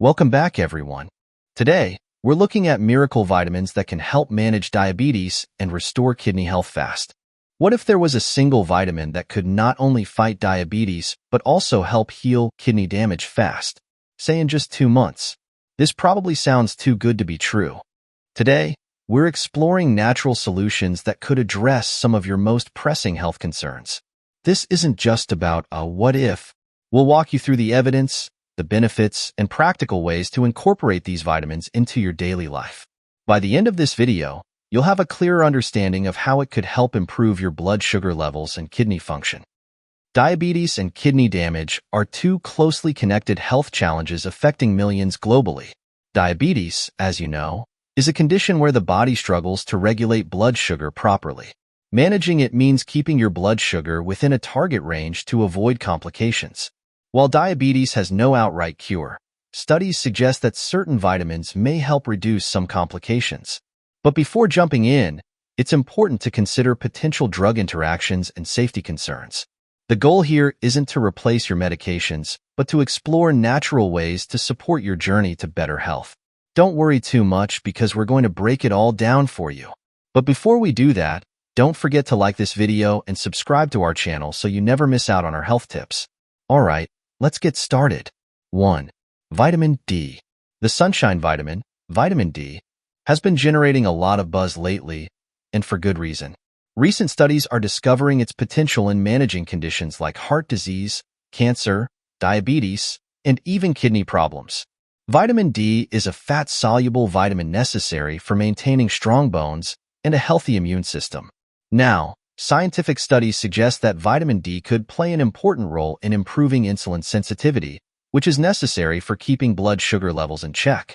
Welcome back, everyone. Today, we're looking at miracle vitamins that can help manage diabetes and restore kidney health fast. What if there was a single vitamin that could not only fight diabetes, but also help heal kidney damage fast, say in just 2 months? This probably sounds too good to be true. Today, we're exploring natural solutions that could address some of your most pressing health concerns. This isn't just about a what if. We'll walk you through the evidence, the benefits, and practical ways to incorporate these vitamins into your daily life. By the end of this video, you'll have a clearer understanding of how it could help improve your blood sugar levels and kidney function. Diabetes and kidney damage are two closely connected health challenges affecting millions globally. Diabetes, as you know, is a condition where the body struggles to regulate blood sugar properly. Managing it means keeping your blood sugar within a target range to avoid complications. While diabetes has no outright cure, studies suggest that certain vitamins may help reduce some complications. But before jumping in, it's important to consider potential drug interactions and safety concerns. The goal here isn't to replace your medications, but to explore natural ways to support your journey to better health. Don't worry too much because we're going to break it all down for you. But before we do that, don't forget to like this video and subscribe to our channel so you never miss out on our health tips. Alright, let's get started. 1. Vitamin D. The sunshine vitamin, vitamin D, has been generating a lot of buzz lately, and for good reason. Recent studies are discovering its potential in managing conditions like heart disease, cancer, diabetes, and even kidney problems. Vitamin D is a fat-soluble vitamin necessary for maintaining strong bones and a healthy immune system. Now, scientific studies suggest that vitamin D could play an important role in improving insulin sensitivity, which is necessary for keeping blood sugar levels in check.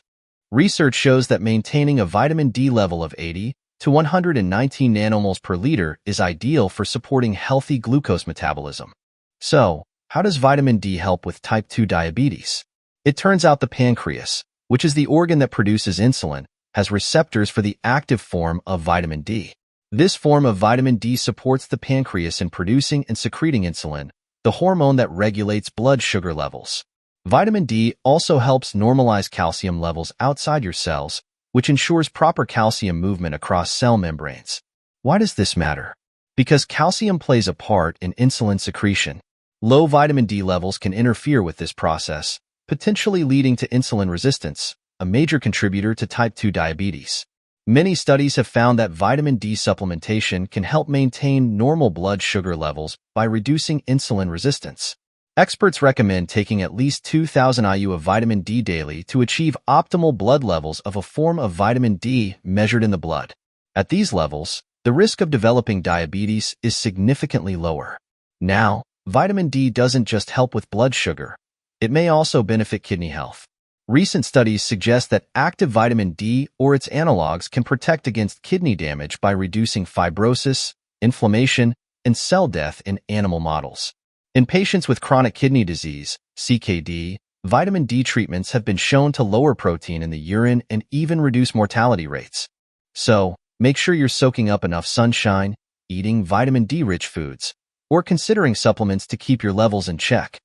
Research shows that maintaining a vitamin D level of 80 to 119 nanomoles per liter is ideal for supporting healthy glucose metabolism. So, how does vitamin D help with type 2 diabetes? It turns out the pancreas, which is the organ that produces insulin, has receptors for the active form of vitamin D. This form of vitamin D supports the pancreas in producing and secreting insulin, the hormone that regulates blood sugar levels. Vitamin D also helps normalize calcium levels outside your cells, which ensures proper calcium movement across cell membranes. Why does this matter? Because calcium plays a part in insulin secretion. Low vitamin D levels can interfere with this process, potentially leading to insulin resistance, a major contributor to type 2 diabetes. Many studies have found that vitamin D supplementation can help maintain normal blood sugar levels by reducing insulin resistance. Experts recommend taking at least 2,000 IU of vitamin D daily to achieve optimal blood levels of a form of vitamin D measured in the blood. At these levels, the risk of developing diabetes is significantly lower. Now, vitamin D doesn't just help with blood sugar. It may also benefit kidney health. Recent studies suggest that active vitamin D or its analogs can protect against kidney damage by reducing fibrosis, inflammation, and cell death in animal models. In patients with chronic kidney disease, CKD, vitamin D treatments have been shown to lower protein in the urine and even reduce mortality rates. So, make sure you're soaking up enough sunshine, eating vitamin D-rich foods, or considering supplements to keep your levels in check.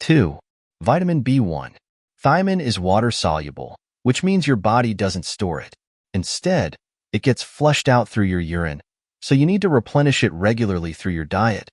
2. Vitamin B1. Thiamine is water-soluble, which means your body doesn't store it. Instead, it gets flushed out through your urine, so you need to replenish it regularly through your diet.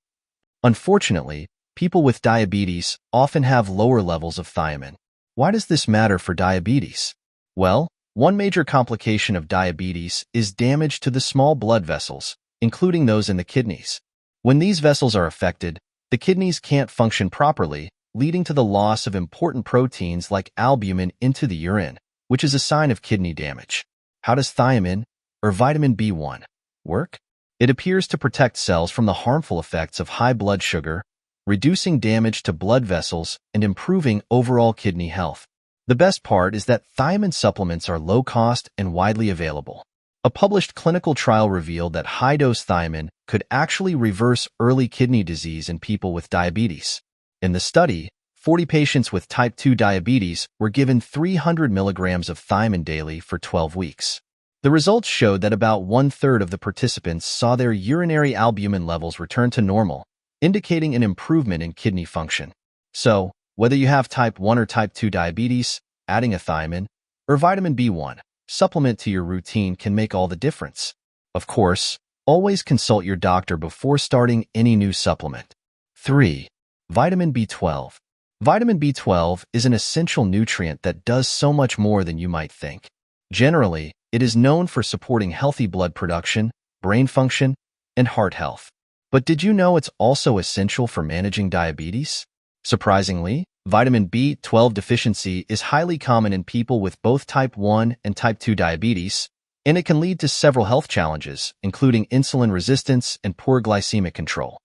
Unfortunately, people with diabetes often have lower levels of thiamine. Why does this matter for diabetes? Well, one major complication of diabetes is damage to the small blood vessels, including those in the kidneys. When these vessels are affected, the kidneys can't function properly, leading to the loss of important proteins like albumin into the urine, which is a sign of kidney damage. How does thiamine, or vitamin B1, work? It appears to protect cells from the harmful effects of high blood sugar, reducing damage to blood vessels and improving overall kidney health. The best part is that thiamine supplements are low cost and widely available. A published clinical trial revealed that high-dose thiamine could actually reverse early kidney disease in people with diabetes. In the study, 40 patients with type 2 diabetes were given 300 milligrams of thiamine daily for 12 weeks. The results showed that about 1/3 of the participants saw their urinary albumin levels return to normal, indicating an improvement in kidney function. So, whether you have type 1 or type 2 diabetes, adding a thiamine or vitamin B1 supplement to your routine can make all the difference. Of course, always consult your doctor before starting any new supplement. 3. Vitamin B12. Vitamin B12 is an essential nutrient that does so much more than you might think. Generally, it is known for supporting healthy blood production, brain function, and heart health. But did you know it's also essential for managing diabetes? Surprisingly, vitamin B12 deficiency is highly common in people with both type 1 and type 2 diabetes, and it can lead to several health challenges, including insulin resistance and poor glycemic control.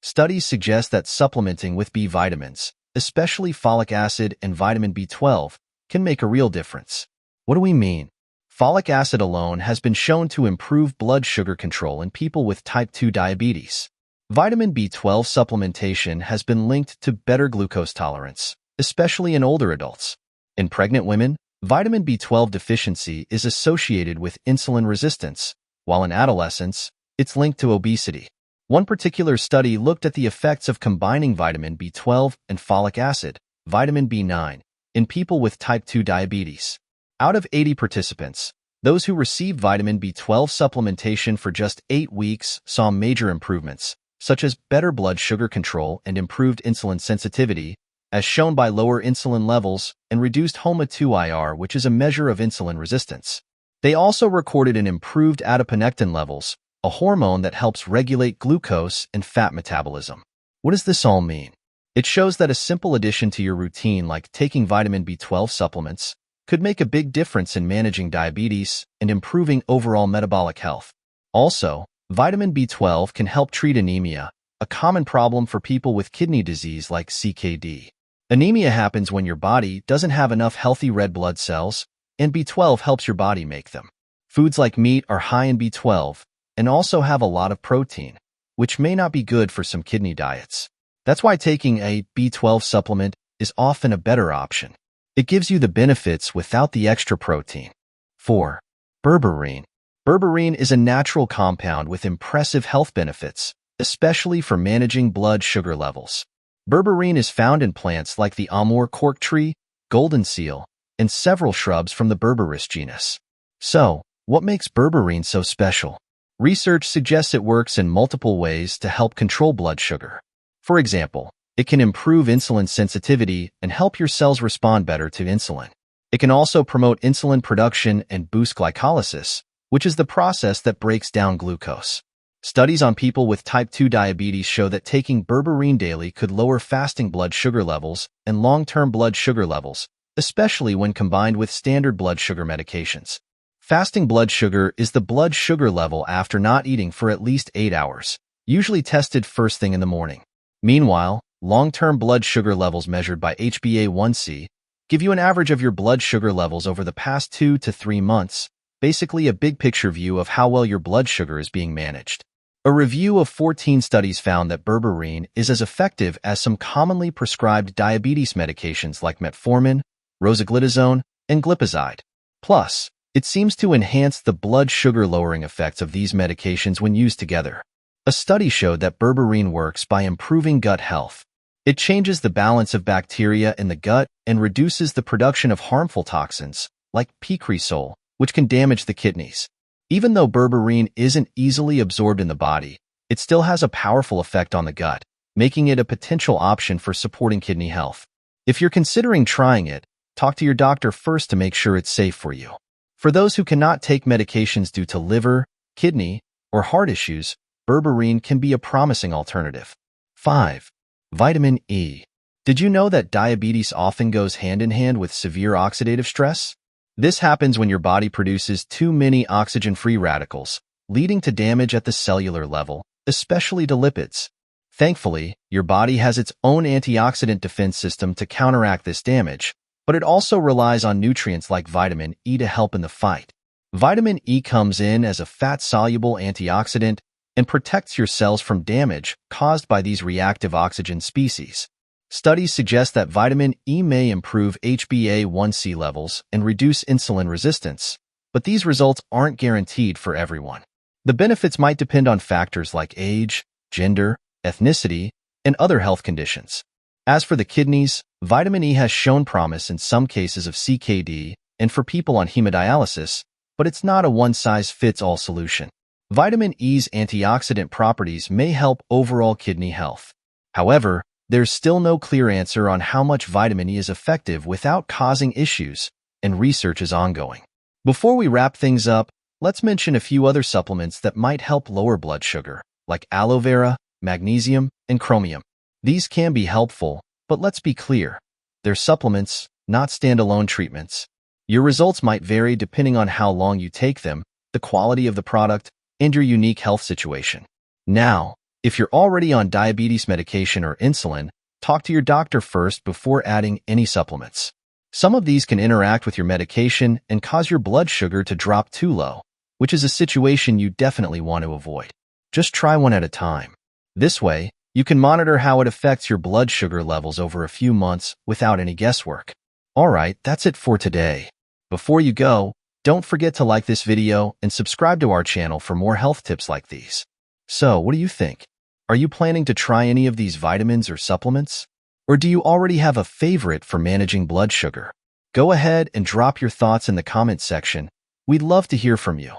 Studies suggest that supplementing with B vitamins, especially folic acid and vitamin B12, can make a real difference. What do we mean? Folic acid alone has been shown to improve blood sugar control in people with type 2 diabetes. Vitamin B12 supplementation has been linked to better glucose tolerance, especially in older adults. In pregnant women, vitamin B12 deficiency is associated with insulin resistance, while in adolescents, it's linked to obesity. One particular study looked at the effects of combining vitamin B12 and folic acid, vitamin B9, in people with type 2 diabetes. Out of 80 participants, those who received vitamin B12 supplementation for just 8 weeks saw major improvements, such as better blood sugar control and improved insulin sensitivity, as shown by lower insulin levels and reduced HOMA-2-IR, which is a measure of insulin resistance. They also recorded an improved adiponectin levels, a hormone that helps regulate glucose and fat metabolism. What does this all mean? It shows that a simple addition to your routine like taking vitamin B12 supplements could make a big difference in managing diabetes and improving overall metabolic health. Also, vitamin B12 can help treat anemia, a common problem for people with kidney disease like CKD. Anemia happens when your body doesn't have enough healthy red blood cells, and B12 helps your body make them. Foods like meat are high in B12 and also have a lot of protein, which may not be good for some kidney diets. That's why taking a B12 supplement is often a better option. It gives you the benefits without the extra protein. 4. Berberine. Berberine is a natural compound with impressive health benefits, especially for managing blood sugar levels. Berberine is found in plants like the Amur cork tree, golden seal, and several shrubs from the Berberis genus. So, what makes berberine so special? Research suggests it works in multiple ways to help control blood sugar. For example, it can improve insulin sensitivity and help your cells respond better to insulin. It can also promote insulin production and boost glycolysis, which is the process that breaks down glucose. Studies on people with type 2 diabetes show that taking berberine daily could lower fasting blood sugar levels and long-term blood sugar levels, especially when combined with standard blood sugar medications. Fasting blood sugar is the blood sugar level after not eating for at least 8 hours, usually tested first thing in the morning. Meanwhile, long-term blood sugar levels measured by HbA1c give you an average of your blood sugar levels over the past 2 to 3 months, basically a big picture view of how well your blood sugar is being managed. A review of 14 studies found that berberine is as effective as some commonly prescribed diabetes medications like metformin, rosiglitazone, and glipizide. Plus, it seems to enhance the blood sugar lowering effects of these medications when used together. A study showed that berberine works by improving gut health. It changes the balance of bacteria in the gut and reduces the production of harmful toxins, like picresol, which can damage the kidneys. Even though berberine isn't easily absorbed in the body, it still has a powerful effect on the gut, making it a potential option for supporting kidney health. If you're considering trying it, talk to your doctor first to make sure it's safe for you. For those who cannot take medications due to liver, kidney, or heart issues, berberine can be a promising alternative. 5. Vitamin E. Did you know that diabetes often goes hand in hand with severe oxidative stress? This happens when your body produces too many oxygen-free radicals, leading to damage at the cellular level, especially to lipids. Thankfully, your body has its own antioxidant defense system to counteract this damage, but it also relies on nutrients like vitamin E to help in the fight. Vitamin E comes in as a fat-soluble antioxidant and protects your cells from damage caused by these reactive oxygen species. Studies suggest that vitamin E may improve HbA1c levels and reduce insulin resistance, but these results aren't guaranteed for everyone. The benefits might depend on factors like age, gender, ethnicity, and other health conditions. As for the kidneys, vitamin E has shown promise in some cases of CKD and for people on hemodialysis, but it's not a one-size-fits-all solution. Vitamin E's antioxidant properties may help overall kidney health. However, there's still no clear answer on how much vitamin E is effective without causing issues, and research is ongoing. Before we wrap things up, let's mention a few other supplements that might help lower blood sugar, like aloe vera, magnesium, and chromium. These can be helpful, but let's be clear. They're supplements, not standalone treatments. Your results might vary depending on how long you take them, the quality of the product, and your unique health situation. Now, if you're already on diabetes medication or insulin, talk to your doctor first before adding any supplements. Some of these can interact with your medication and cause your blood sugar to drop too low, which is a situation you definitely want to avoid. Just try one at a time. This way, you can monitor how it affects your blood sugar levels over a few months without any guesswork. Alright, that's it for today. Before you go, don't forget to like this video and subscribe to our channel for more health tips like these. So, what do you think? Are you planning to try any of these vitamins or supplements? Or do you already have a favorite for managing blood sugar? Go ahead and drop your thoughts in the comments section. We'd love to hear from you.